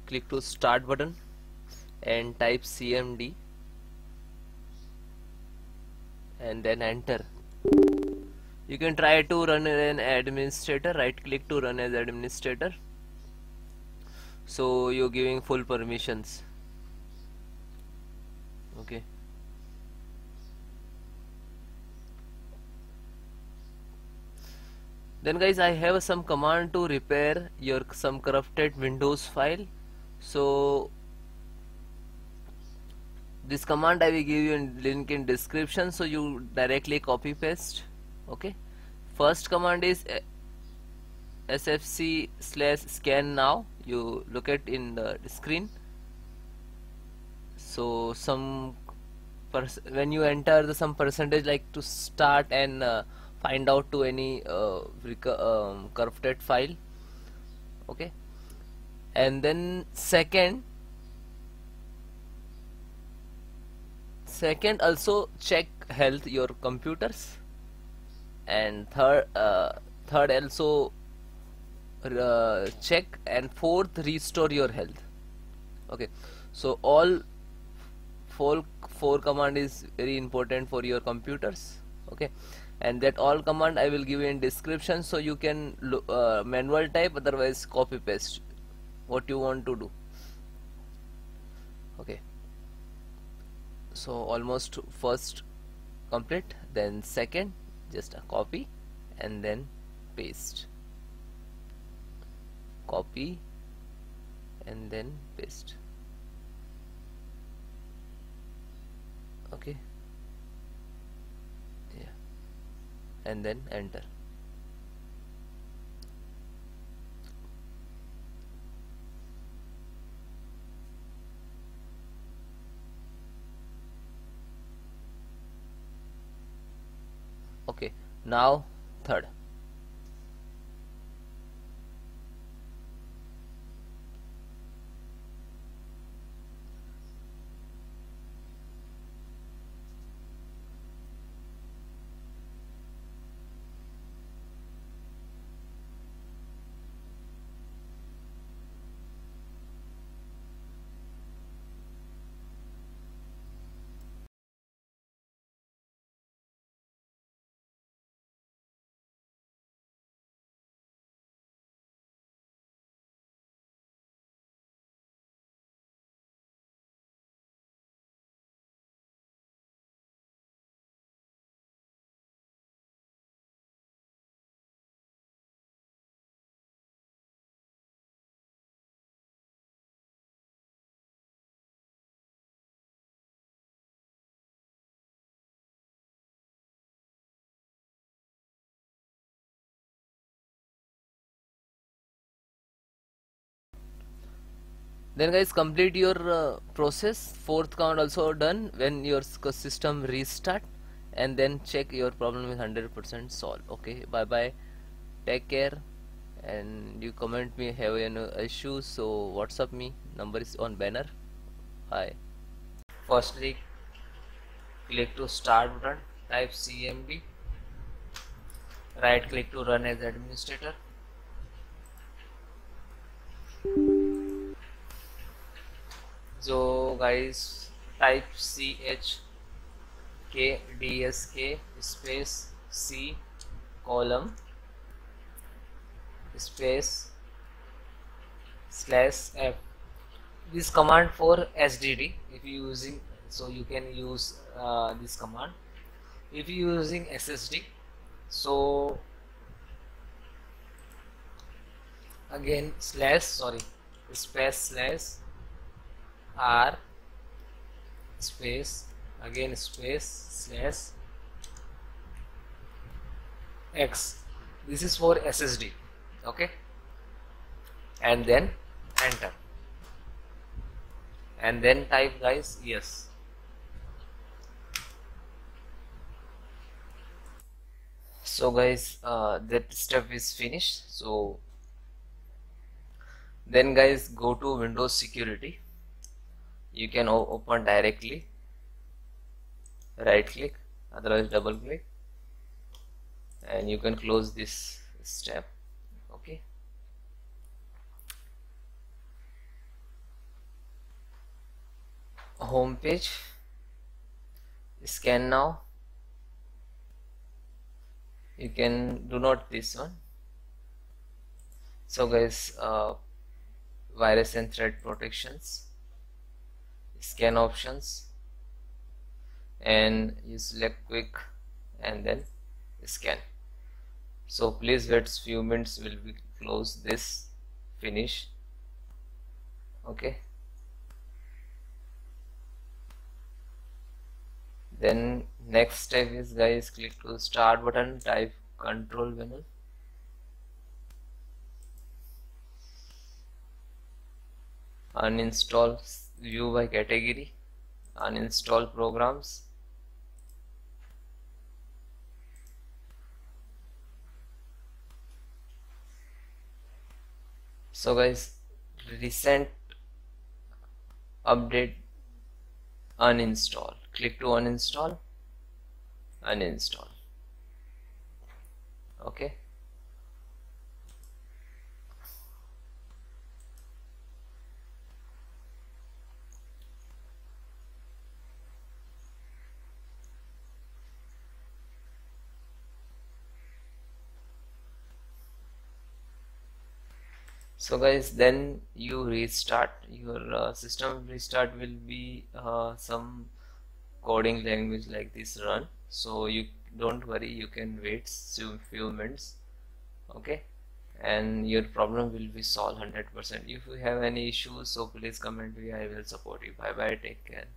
click to start button and type CMD and then enter. You can try to run an administrator, right click to run as administrator, so you're giving full permissions. Okay, then guys, I have some command to repair your some corrupted Windows file. So this command I will give you in link in description, so you directly copy paste. Okay, first command is sfc/scan now. You look at in the screen. So some when you enter the some percentage like to start and find out to any corrupted file. Okay, and then second also check health your computers, and third also check, and fourth restore your health. Okay, so all four command is very important for your computers. Okay, and that all command I will give you in description, so you can manual type, otherwise copy paste what you want to do. Okay, so almost first complete, then second just a copy and then paste, copy and then paste. Okay, yeah, and then enter. Okay, now third. Then guys, complete your process. Fourth count also done. When your system restart, and then check your problem is 100% solved. Okay, bye bye, take care, and you comment me have any issues, so WhatsApp me, number is on banner. Bye. Firstly click to start button, type CMD, right click to run as administrator. So guys, type chkdsk space c column space /f. This command for SDD if you using, so you can use this command. If you using SSD, so again space /r space again space /x. This is for SSD. Okay, and then enter, and then type guys yes. So guys, that step is finished. So then guys, go to Windows Security. You can open directly, right click, otherwise double click, and you can close this step. Okay, home page, scan now. You can do not this one. So guys, virus and threat protections, scan options, and you select quick and then scan. So please wait few minutes, will be close this, finish. Okay, then next step is guys, click to start button, type control panel, uninstall view by category, uninstall programs. So guys, recent update, uninstall, click to uninstall, uninstall. Okay, so guys, then you restart your system. Restart will be some coding language like this run, so you don't worry, you can wait few minutes. Okay, and your problem will be solved 100%. If you have any issues, so please comment me, I will support you. Bye bye, take care.